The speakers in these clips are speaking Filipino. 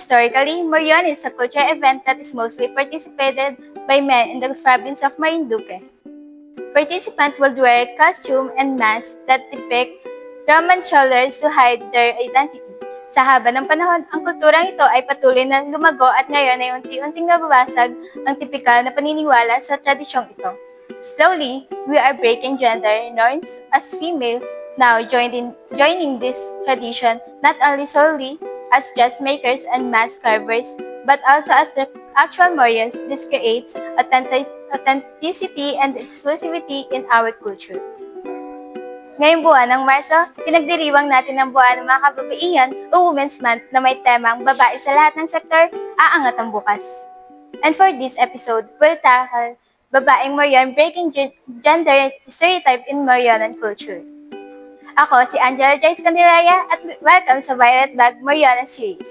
Historically, Morion is a cultural event that is mostly participated by men in the province of Marinduque. Participants will wear costume and masks that depict Roman shoulders to hide their identity. Sa haba ng panahon, ang kulturang ito ay patuloy na lumago at ngayon ay unti-unting nababasag ang tipikal na paniniwala sa tradisyong ito. Slowly, we are breaking gender norms as female now joining this tradition not only solely as dressmakers and mask carvers, but also as the actual Morians. This creates authenticity and exclusivity in our culture. Ngayong buwan ng Marso, pinagdiriwang natin ang buwan ng mga kababaihan o Women's Month na may temang babae sa lahat ng sektor, aangat ang bukas. And for this episode, we'll tackle babaeng Morion breaking gender stereotype in Morionan culture. Ako si Angela Joyce Candelaria at welcome sa Violet Bag Morionan series.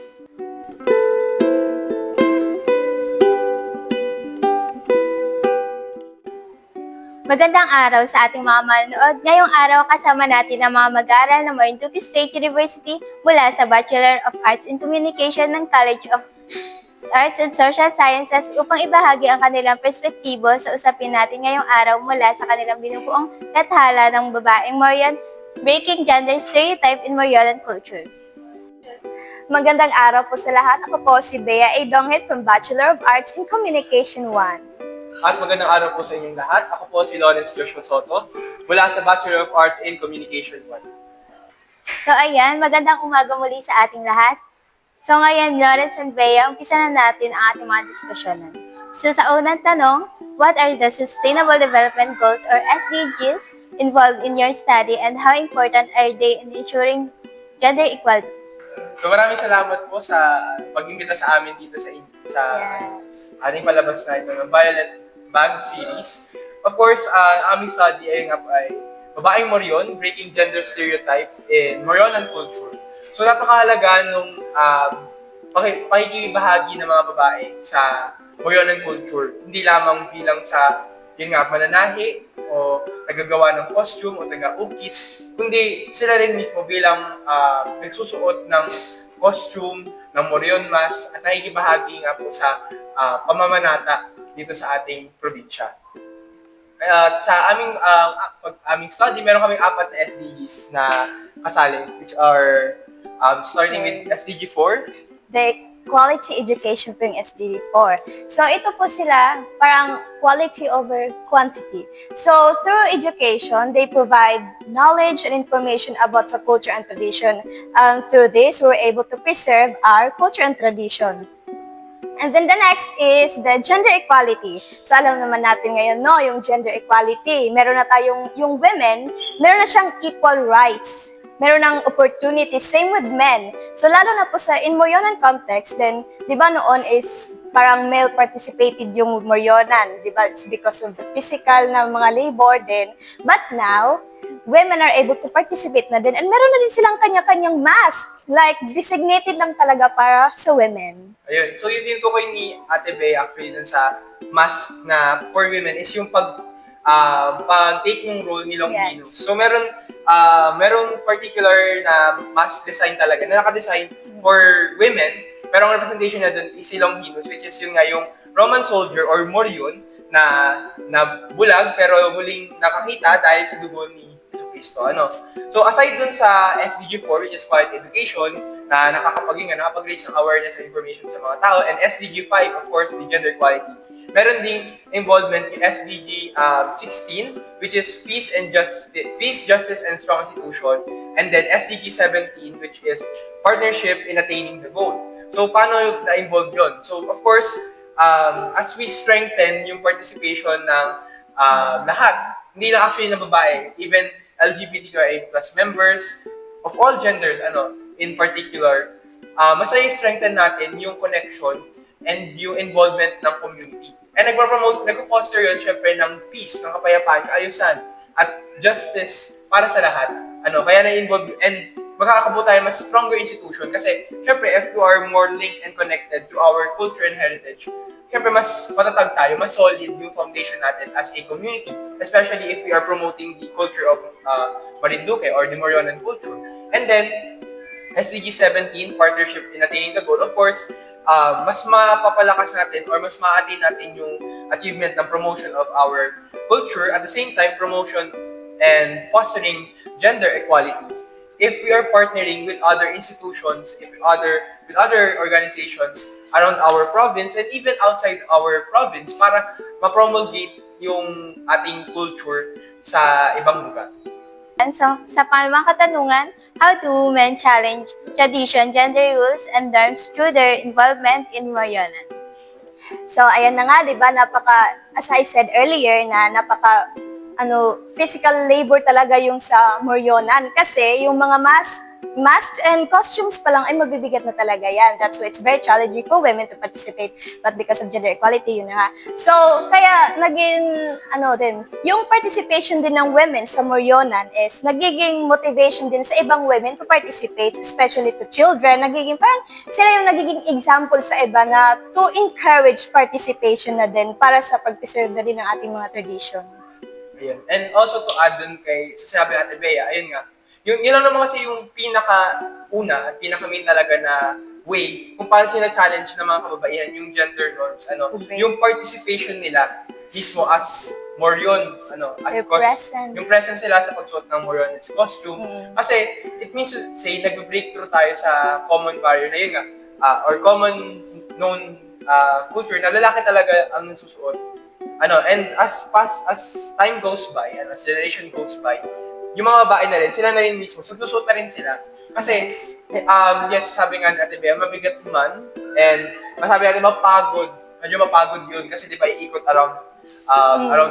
Magandang araw sa ating mga manonood. Ngayong araw kasama natin ang mga mag-aaral ng Marinduque State University mula sa Bachelor of Arts in Communication ng College of Arts and Social Sciences upang ibahagi ang kanilang perspektibo sa usapin natin ngayong araw mula sa kanilang binubuong lathala ng babaeng Morion, Breaking Gender Stereotype in Morionan Culture. Magandang araw po sa lahat. Ako po si Bea A. Donghit from Bachelor of Arts in Communication 1. At magandang araw po sa inyong lahat. Ako po si Lawrence Joshua Soto mula sa Bachelor of Arts in Communication 1. So ayan, magandang umaga muli sa ating lahat. So ngayon, Lawrence and Bea, umpisa na natin ang ating mga diskusyonan. So sa unang tanong, what are the Sustainable Development Goals or SDGs involved in your study and how important are they in ensuring gender equality? So maraming salamat po sa pag-imbita sa amin dito sa ating palabas na ito ng Violet Bag series. Of course, aming study ay babaeng Morion, breaking gender stereotype in Morionan culture. So napakahalaga nung pakikibahagi ng mga babae sa Morionan culture. Hindi lamang bilang sa mananahi o nagagawa ng costume o taga-ukit, kundi sila rin mismo bilang nagsusuot ng costume, ng Morion mask at nakikibahagi nga po sa pamamanata dito sa ating probinsya. Sa aming study, meron kaming 4 na SDGs na kasali, which are starting with SDG 4. The quality education po yung SDG 4. So ito po sila, parang quality over quantity. So through education, they provide knowledge and information about the culture and tradition. Through this, we're able to preserve our culture and tradition. And then the next is the gender equality. So alam naman natin ngayon, no, yung gender equality. Meron na tayong, yung women, meron na siyang equal rights. Meron ng opportunity, same with men. So lalo na po sa in Morionan context, then, di ba noon is parang male participated yung Morionan, di ba? It's because of the physical na mga labor din. But now, women are able to participate na din and meron na din silang kanya-kanyang mask. Like, designated lang talaga para sa women. Ayun. So yun yung tukoy ni Ate Bea actually dun sa mask na for women is yung pag-take ng role ni Longinus. Yes. So merong particular na mask design talaga na naka-design for women, pero ang representation na dun is si Longinus, which is yun nga yung Roman soldier or Morion na bulag pero muling nakakita dahil sa dugo ni Jesucristo. So aside dun sa SDG 4, which is quality education, na nakapag-raise ng awareness and information sa mga tao, and SDG 5, of course, the gender equality. Meron ding involvement yung SDG 16, which is peace, justice, and strong institution. And then SDG 17, which is partnership in attaining the goal. So, paano na-involve yun? So, of course, as we strengthen yung participation ng lahat, hindi lang actually ng babae, even LGBTQIA+ members of all genders, in particular, mas i-strengthen natin yung connection and yung involvement ng community. And nag-foster yun, syempre, ng peace, ng kapayapaan, kaayusan, at justice para sa lahat. Kaya na-involve, and makakabuo tayo mas stronger institution kasi, syempre, if we are more linked and connected to our culture and heritage, syempre, mas matatag tayo, mas solid yung foundation natin as a community, especially if we are promoting the culture of Marinduque or the Morionan culture. And then, SDG 17, partnership in attaining the goal, of course, mas mapapalakas natin or mas ma-attain natin yung achievement ng promotion of our culture, at the same time, promotion and fostering gender equality. If we are partnering with other institutions, with other organizations around our province and even outside our province para ma-promulgate yung ating culture sa ibang lugar. And so, sa pangalawang katanungan, how do women challenge tradition, gender rules, and norms through their involvement in Morionan? So, ayan na nga, di ba, as I said earlier, na physical labor talaga yung sa Morionan. Kasi yung mga masks and costumes pa lang ay mabibigat na talaga yan. That's why it's very challenging for women to participate. But because of gender equality, yun na nga. So, kaya yung participation din ng women sa Morionan is nagiging motivation din sa ibang women to participate, especially to children. Parang sila yung nagiging example sa iba na to encourage participation na din para sa pag-preserve na din ng ating mga tradition. Ayun. And also to add dun kay sa sinabi Ate Bea, ayun nga, yun lang naman kasi yung pinaka-una at pinaka-main talaga na way kung paano sina-challenge ng mga kababaihan yung gender norms, yung participation nila mismo as Morion, yung presence nila sa pagsuot ng Morion's costume. Kasi it means to say, nag-breakthrough tayo sa common barrier na yun nga, or common known culture na lalaki talaga ang nagsusuot. And as time goes by, and as generation goes by, yung mga babae na rin, sila na rin mismo, susuot na rin sila. Kasi, yes, sabi nga Ate Bea, mabigat man, and masabi natin medyo mapagod yun, kasi di ba iikot around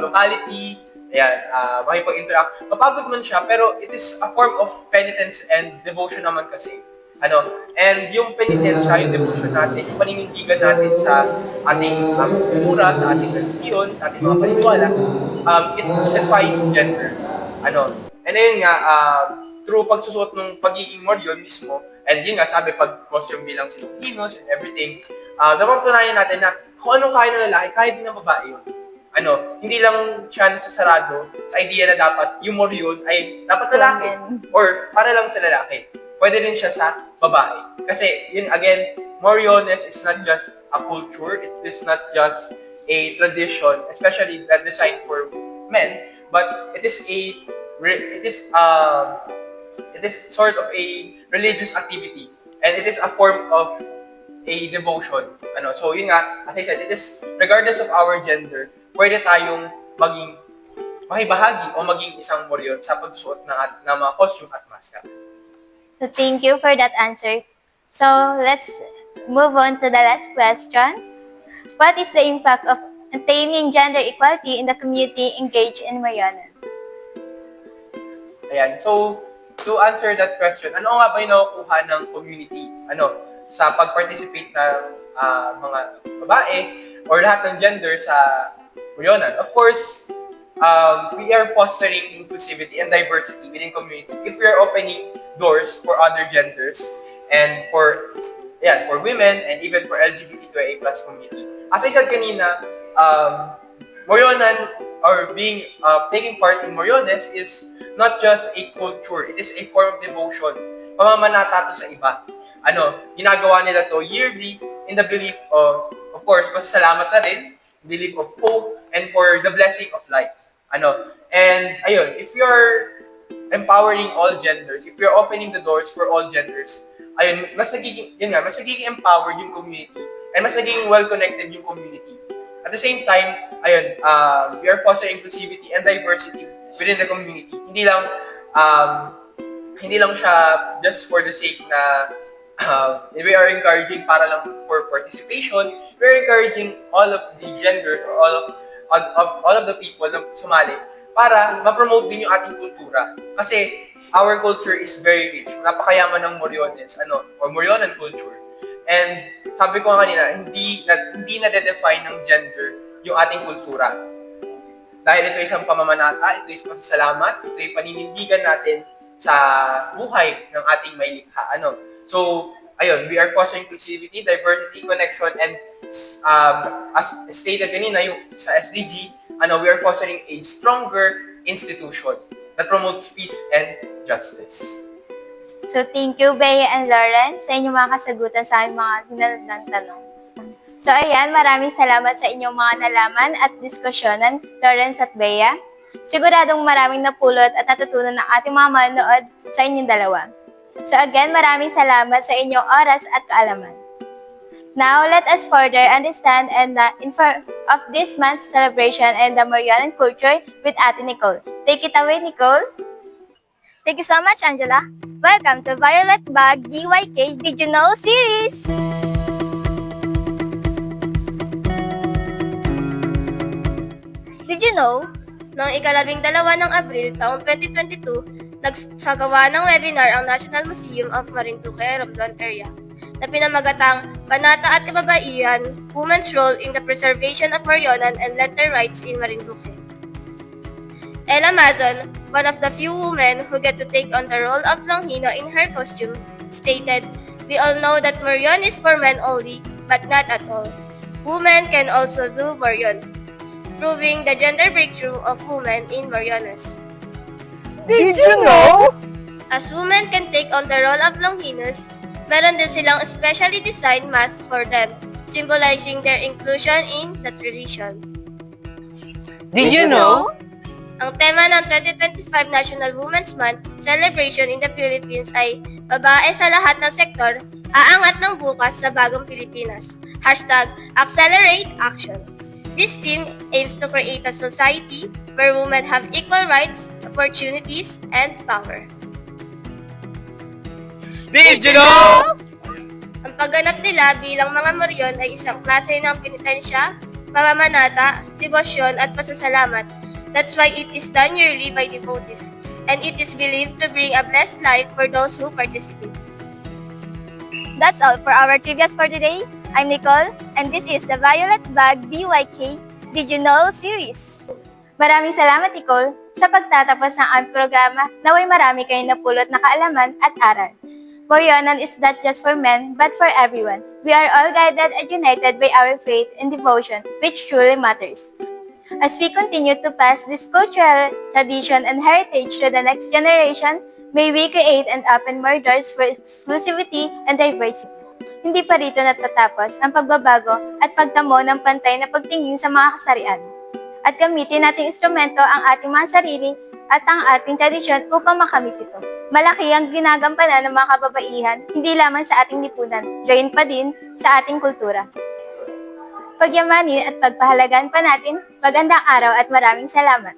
locality, ayan, makipag-interact. Mapagod man siya, pero it is a form of penitence and devotion naman kasi. And yung penitensya, yung devotion natin, yung paninindigan natin sa ating kultura, sa ating religion, sa ating mga paniniwala, it defies gender. And ayun nga, through pagsusuot ng pagiging Morion mismo, and yun nga, sabi, pag-costume bilang Filipinos and everything, napatunayan natin na kung anong kaya ng lalaki, kaya din ng babae yun. Hindi lang siya nasasarado sa idea na dapat yung Morion ay dapat lalaki or para lang sa lalaki. Pwede din siya sa babae. Kasi, yun again, Moriones is not just a culture, it is not just a tradition, especially that designed for men, but it is sort of a religious activity, and it is a form of a devotion. So yun nga, as I said, it is regardless of our gender, pwede tayong makibahagi o maging isang Morion sa pagsuot ng mga costume at maska. So thank you for that answer. So let's move on to the last question. What is the impact of attaining gender equality in the community engaged in Morionan? Ayan. So, to answer that question, ano nga ba yung nakukuha ng community? Sa pag-participate ng mga babae or lahat ng gender sa Morionan? Of course, we are fostering inclusivity and diversity within community if we are opening doors for other genders and for women and even for LGBTQIA+ community. As I said kanina, Morionan or taking part in Moriones is not just a culture, it is a form of devotion. Pamamanata to sa iba. Ginagawa nila to yearly in the belief of course, pasasalamat na rin, belief of hope, and for the blessing of life. And ayun, if you're empowering all genders, if you're opening the doors for all genders, ayun, mas nagiging empowered yung community, and mas nagiging well-connected yung community. At the same time, ayun, we are fostering inclusivity and diversity within the community. Hindi lang siya just for the sake na we are encouraging para lang for participation. We are encouraging all of the genders or all of the people na sumali para ma-promote din yung ating kultura. Kasi our culture is very rich. Napakayaman ng Moriones, or Morionan culture. And sabi ko kanina, hindi na-define ng gender yung ating kultura. Dahil ito isang pamamanata, ito isang pasasalamat, ito yung paninindigan natin sa buhay ng ating may likha. So, ayun, we are fostering inclusivity, diversity, connection, and as stated kanina, yung sa SDG, we are fostering a stronger institution that promotes peace and justice. So, thank you, Bea and Lauren, sa inyong mga kasagutan sa aming mga hinanang tanong. So, ayan, maraming salamat sa inyong mga nalaman at diskusyonan, Lawrence at Bea. Siguradong maraming napulot at natutunan ng ating mga manonood sa inyong dalawa. So again, maraming salamat sa inyong oras at kaalaman. Now, let us further understand and the info of this month's celebration and the Marianan culture with Ate Nicole. Take it away, Nicole. Thank you so much, Angela. Welcome to Violet Bag DYK Did You Know series! Did you know? Noong ika-12 ng Abril taong 2022, nagsagawa ng webinar ang National Museum of Marinduque, Romblon area na pinamagatang Panata at Kababaihan, Women's Role in the Preservation of Marionan and Letter Rights in Marinduque. Ella Mazon, one of the few women who get to take on the role of Longhino in her costume, stated, "We all know that Marion is for men only, but not at all. Women can also do Marion," proving the gender breakthrough of women in Marionas. Did you know? As women can take on the role of Longhinos, meron din silang specially designed mask for them, symbolizing their inclusion in the tradition. Did you know? Ang tema ng 2025 National Women's Month celebration in the Philippines ay Babae sa lahat ng sektor, aangat ng bukas sa bagong Pilipinas. #AccelerateAction. This theme aims to create a society where women have equal rights, opportunities, and power. Did you know? Ang pagganap nila bilang mga Moryon ay isang klase ng penitensya, pamamanata, debosyon at pasasalamat. That's why it is done yearly by devotees, and it is believed to bring a blessed life for those who participate. That's all for our trivia for today. I'm Nicole, and this is the Violet Bag DYK Did You Know series. Maraming salamat, Nicole, sa pagtatapos ng aming programa. Naway marami kayong napulot na kaalaman at aral. Marionan is not just for men, but for everyone. We are all guided and united by our faith and devotion, which truly matters. As we continue to pass this cultural tradition and heritage to the next generation, may we create and open more doors for exclusivity and diversity. Hindi pa rito natatapos ang pagbabago at pagtamo ng pantay na pagtingin sa mga kasarian. At gamitin nating instrumento ang ating mga sarili at ang ating tradisyon upang makamit ito. Malaki ang ginagampanan ng mga kababaihan, hindi lamang sa ating lipunan, gayon pa din sa ating kultura. Pagyamanin at pagpahalagan pa natin, magandang araw at maraming salamat.